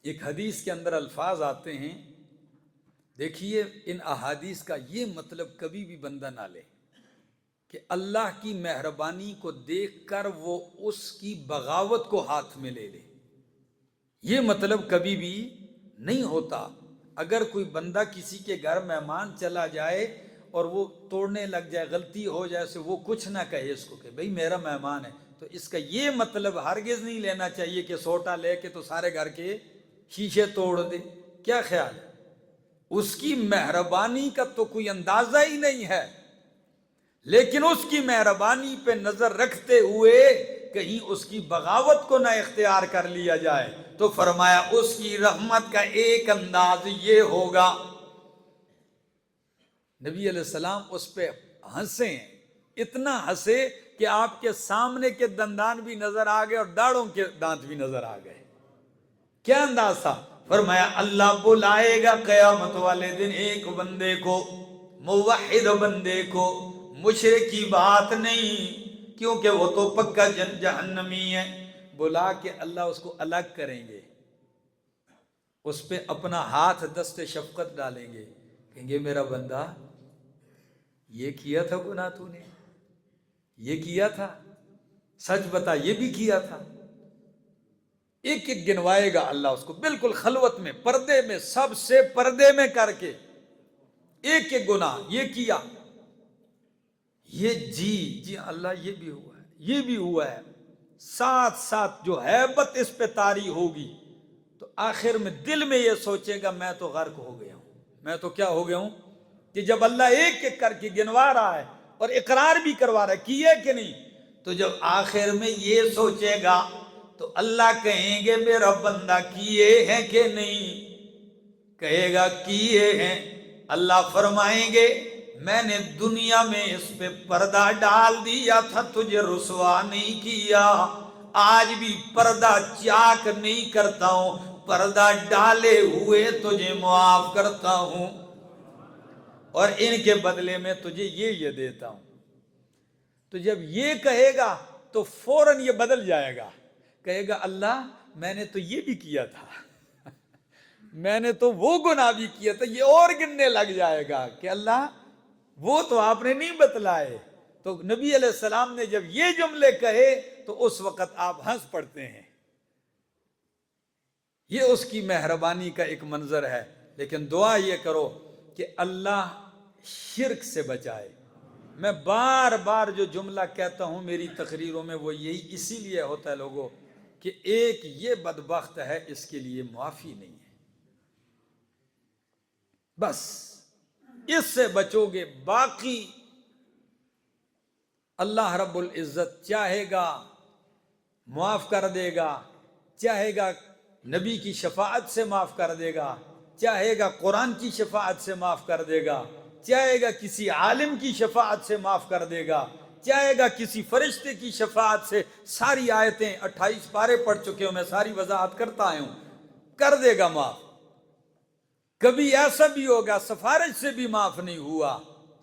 A: ایک حدیث کے اندر الفاظ آتے ہیں، دیکھیے ان احادیث کا یہ مطلب کبھی بھی بندہ نہ لے کہ اللہ کی مہربانی کو دیکھ کر وہ اس کی بغاوت کو ہاتھ میں لے لے، یہ مطلب کبھی بھی نہیں ہوتا۔ اگر کوئی بندہ کسی کے گھر مہمان چلا جائے اور وہ توڑنے لگ جائے، غلطی ہو جائے سے، وہ کچھ نہ کہے اس کو کہ بھئی میرا مہمان ہے، تو اس کا یہ مطلب ہرگز نہیں لینا چاہیے کہ سوٹا لے کے تو سارے گھر کے شیشے توڑ دے۔ کیا خیال ہے؟ اس کی مہربانی کا تو کوئی اندازہ ہی نہیں ہے، لیکن اس کی مہربانی پہ نظر رکھتے ہوئے کہیں اس کی بغاوت کو نہ اختیار کر لیا جائے، تو فرمایا اس کی رحمت کا ایک انداز یہ ہوگا، نبی علیہ السلام اس پہ ہنسے، اتنا ہنسے کہ آپ کے سامنے کے دندان بھی نظر آ گئے اور داڑھوں کے دانت بھی نظر آ گئے۔ کیا انداز تھا؟ فرمایا اللہ بلائے گا قیامت والے دن ایک بندے کو، موحد بندے کو، مشرک کی بات نہیں، کیونکہ وہ تو پکا جہنمی ہے، بلا کے اللہ اس کو الگ کریں گے، اس پہ اپنا ہاتھ دست شفقت ڈالیں گے، کہیں گے میرا بندہ یہ کیا تھا گناہ تو نے، یہ کیا تھا، سچ بتا یہ بھی کیا تھا۔ ایک ایک گنوائے گا اللہ اس کو، بالکل خلوت میں، پردے میں، سب سے پردے میں کر کے ایک ایک گناہ یہ کیا، یہ جی اللہ یہ بھی ہوا ہے، یہ بھی ہوا ہے، ساتھ ساتھ جو ہیبت اس پہ طاری ہوگی، تو آخر میں دل میں یہ سوچے گا میں تو غرق ہو گیا ہوں، میں تو کیا ہو گیا ہوں، کہ جب اللہ ایک ایک کر کے گنوا رہا ہے اور اقرار بھی کروا رہا ہے کیے کہ نہیں، تو جب آخر میں یہ سوچے گا تو اللہ کہیں گے میرا بندہ کیے ہیں کہ نہیں، کہے گا کیے ہیں، اللہ فرمائیں گے میں نے دنیا میں اس پہ پردہ ڈال دیا تھا، تجھے رسوا نہیں کیا، آج بھی پردہ چاک نہیں کرتا ہوں، پردہ ڈالے ہوئے تجھے معاف کرتا ہوں، اور ان کے بدلے میں تجھے یہ دیتا ہوں۔ تو جب یہ کہے گا تو فوراً یہ بدل جائے گا، کہے گا اللہ میں نے تو یہ بھی کیا تھا، میں نے تو وہ گناہ بھی کیا تھا، یہ اور گننے لگ جائے گا کہ اللہ وہ تو آپ نے نہیں بتلائے۔ تو نبی علیہ السلام نے جب یہ جملے کہے تو اس وقت آپ ہنس پڑتے ہیں۔ یہ اس کی مہربانی کا ایک منظر ہے۔ لیکن دعا یہ کرو کہ اللہ شرک سے بچائے۔ میں بار بار جو جملہ کہتا ہوں میری تقریروں میں وہ یہی اسی لیے ہوتا ہے لوگوں کہ ایک یہ بدبخت ہے، اس کے لیے معافی نہیں ہے۔ بس اس سے بچو گے، باقی اللہ رب العزت چاہے گا معاف کر دے گا، چاہے گا نبی کی شفاعت سے معاف کر دے گا، چاہے گا قرآن کی شفاعت سے معاف کر دے گا، چاہے گا کسی عالم کی شفاعت سے معاف کر دے گا، چاہے گا کسی فرشتے کی شفاعت سے۔ ساری آیتیں 28 پارے پڑھ چکے ہوں، میں ساری وضاحت کرتا آیا ہوں، کر دے گا معاف۔ کبھی ایسا بھی ہوگا سفارش سے بھی معاف نہیں ہوا،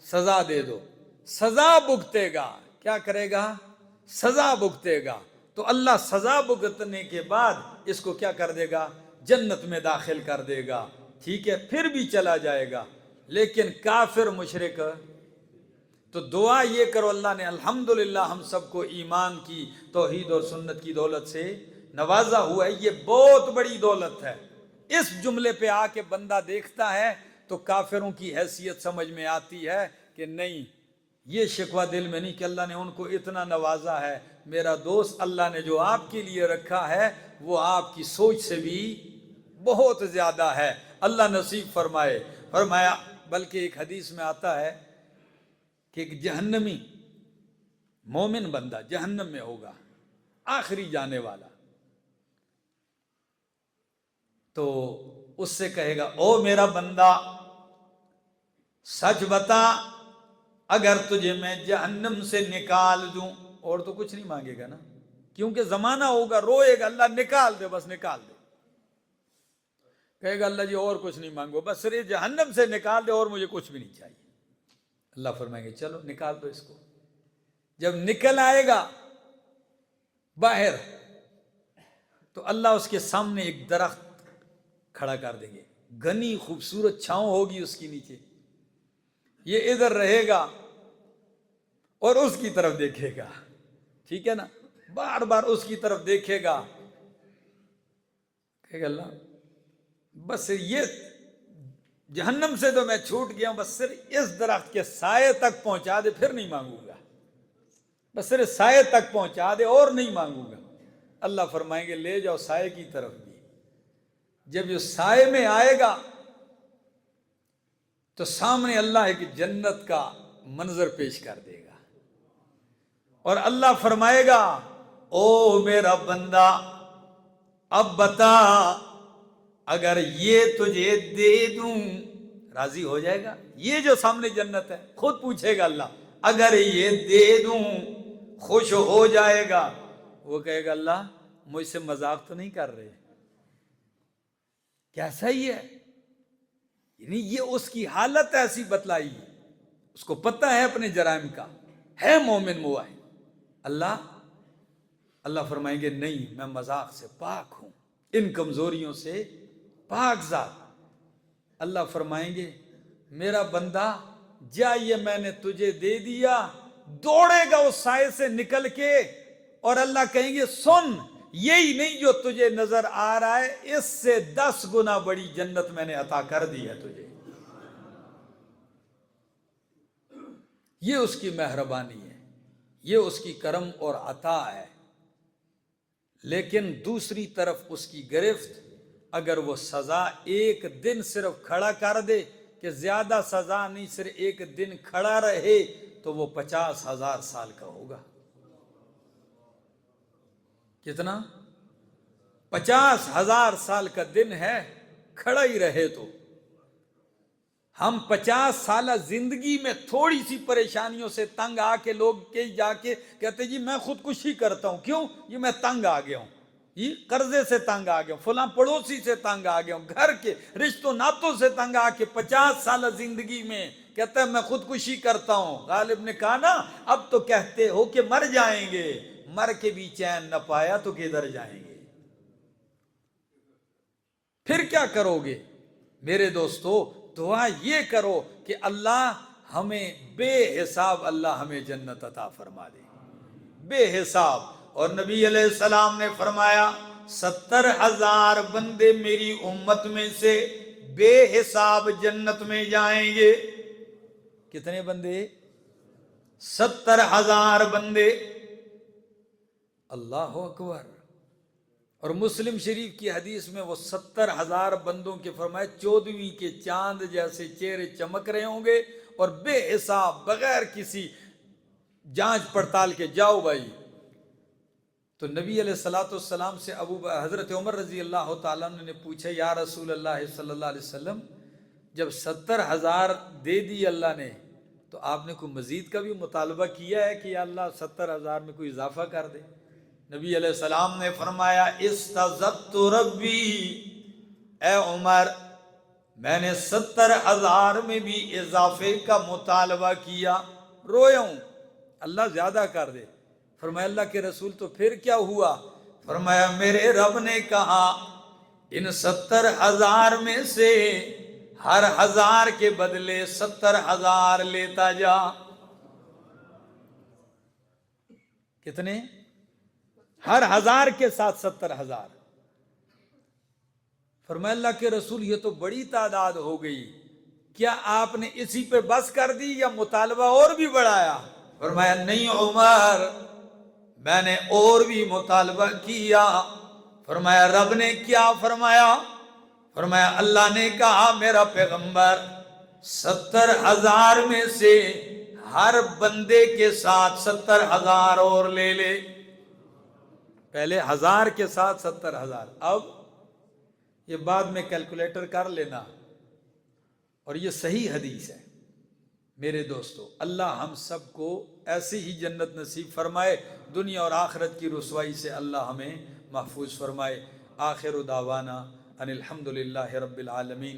A: سزا دے دو، سزا بھگتے گا۔ کیا کرے گا؟ سزا بھگتے گا۔ تو اللہ سزا بھگتنے کے بعد اس کو کیا کر دے گا؟ جنت میں داخل کر دے گا، ٹھیک ہے، پھر بھی چلا جائے گا۔ لیکن کافر مشرک، تو دعا یہ کرو اللہ نے الحمدللہ ہم سب کو ایمان کی، توحید اور سنت کی دولت سے نوازا ہوا ہے۔ یہ بہت بڑی دولت ہے۔ اس جملے پہ آ کے بندہ دیکھتا ہے تو کافروں کی حیثیت سمجھ میں آتی ہے کہ نہیں، یہ شکوہ دل میں نہیں کہ اللہ نے ان کو اتنا نوازا ہے۔ میرا دوست، اللہ نے جو آپ کے لیے رکھا ہے وہ آپ کی سوچ سے بھی بہت زیادہ ہے۔ اللہ نصیب فرمائے۔ فرمایا، بلکہ ایک حدیث میں آتا ہے کہ ایک جہنمی مومن بندہ جہنم میں ہوگا، آخری جانے والا، تو اس سے کہے گا او میرا بندہ سچ بتا، اگر تجھے میں جہنم سے نکال دوں، اور تو کچھ نہیں مانگے گا نا، کیونکہ زمانہ ہوگا، روئے گا اللہ نکال دے، بس نکال دے۔ کہے گا اللہ جی اور کچھ نہیں مانگو، بس صرف جہنم سے نکال دے، اور مجھے کچھ بھی نہیں چاہیے۔ اللہ فرمائیں گے چلو نکال دو اس کو۔ جب نکل آئے گا باہر تو اللہ اس کے سامنے ایک درخت کھڑا کر دیں گے، گھنی خوبصورت چھاؤں ہوگی اس کی نیچے۔ یہ ادھر رہے گا اور اس کی طرف دیکھے گا، ٹھیک ہے نا، بار بار اس کی طرف دیکھے گا، کہے گا اللہ بس یہ جہنم سے تو میں چھوٹ گیا ہوں، بس صرف اس درخت کے سائے تک پہنچا دے، پھر نہیں مانگوں گا، بس صرف سائے تک پہنچا دے اور نہیں مانگوں گا۔ اللہ فرمائیں گے لے جاؤ سائے کی طرف بھی۔ جب یہ سائے میں آئے گا تو سامنے اللہ ایک جنت کا منظر پیش کر دے گا، اور اللہ فرمائے گا او میرا بندہ اب بتا، اگر یہ تجھے دے دوں راضی ہو جائے گا؟ یہ جو سامنے جنت ہے، خود پوچھے گا اللہ، اگر یہ دے دوں خوش ہو جائے گا؟ وہ کہے گا اللہ مجھ سے مذاق تو نہیں کر رہے؟ کیسا ہی ہے، یعنی یہ اس کی حالت ایسی بتلائی، اس کو پتہ ہے اپنے جرائم کا، ہے مومن موحد۔ اللہ فرمائیں گے نہیں، میں مذاق سے پاک ہوں، ان کمزوریوں سے پاک ذات۔ اللہ فرمائیں گے میرا بندہ جا، یہ میں نے تجھے دے دیا، دوڑے گا اس سائے سے نکل کے، اور اللہ کہیں گے سن، یہی نہیں جو تجھے نظر آ رہا ہے، اس سے 10 گنا بڑی جنت میں نے عطا کر دی ہے تجھے۔ یہ اس کی مہربانی ہے، یہ اس کی کرم اور عطا ہے۔ لیکن دوسری طرف اس کی گرفت، اگر وہ سزا ایک دن صرف کھڑا کر دے کہ زیادہ سزا نہیں، صرف ایک دن کھڑا رہے، تو وہ 50,000 سال کا ہوگا۔ کتنا؟ 50,000 سال کا دن ہے، کھڑا ہی رہے تو۔ ہم 50 سالہ زندگی میں تھوڑی سی پریشانیوں سے تنگ آ کے لوگ جا کے کہتے جی میں خودکشی کرتا ہوں، کیوں؟ یہ میں تنگ آ گیا ہوں، یہ قرضے سے تنگ آ گیا ہوں، فلاں پڑوسی سے تنگ آ گیا ہوں، گھر کے رشتوں ناتوں سے تنگ آ کے 50 سالہ زندگی میں کہتا ہے میں خودکشی کرتا ہوں۔ غالب نے کہا نا اب تو کہتے ہو کہ مر جائیں گے، مر کے بھی چین نہ پایا تو کدھر جائیں گے؟ پھر کیا کرو گے؟ میرے دوستو دعا یہ کرو کہ اللہ ہمیں بے حساب اللہ ہمیں جنت عطا فرما دے، بے حساب۔ اور نبی علیہ السلام نے فرمایا 70,000 بندے میری امت میں سے بے حساب جنت میں جائیں گے۔ کتنے بندے؟ 70,000 بندے۔ اللہ اکبر۔ اور مسلم شریف کی حدیث میں وہ 70,000 بندوں کے فرمائے 14ویں کے چاند جیسے چہرے چمک رہے ہوں گے، اور بے حساب بغیر کسی جانچ پڑتال کے جاؤ بھائی۔ تو نبی علیہ الصلوۃ والسلام سے حضرت عمر رضی اللہ تعالیٰ عنہ نے پوچھا یا رسول اللہ صلی اللہ علیہ وسلم، جب 70,000 دے دی اللہ نے تو آپ نے کوئی مزید کا بھی مطالبہ کیا ہے کہ یا اللہ 70,000 میں کوئی اضافہ کر دے؟ نبی علیہ السلام نے فرمایا استزدت ربی، اے عمر میں نے 70,000 میں بھی اضافے کا مطالبہ کیا، رویا ہوں اللہ زیادہ کر دے۔ فرمایا اللہ کے رسول تو پھر کیا ہوا؟ فرمایا میرے رب نے کہا ان 70,000 میں سے ہر 1000 کے بدلے 70,000 لیتا جا۔ کتنے؟ ہر 1000 کے ساتھ 70,000۔ فرمایا اللہ کے رسول یہ تو بڑی تعداد ہو گئی، کیا آپ نے اسی پہ بس کر دی یا مطالبہ اور بھی بڑھایا؟ فرمایا نہیں عمر، میں نے اور بھی مطالبہ کیا۔ فرمایا رب نے کیا فرمایا؟ فرمایا اللہ نے کہا میرا پیغمبر 70,000 میں سے ہر بندے کے ساتھ 70,000 اور لے لے۔ پہلے 1000 کے ساتھ 70,000، اب یہ بعد میں کیلکولیٹر کر لینا، اور یہ صحیح حدیث ہے۔ میرے دوستو اللہ ہم سب کو ایسی ہی جنت نصیب فرمائے، دنیا اور آخرت کی رسوائی سے اللہ ہمیں محفوظ فرمائے۔ آخر دعوانا ان الحمد للہ رب العالمین۔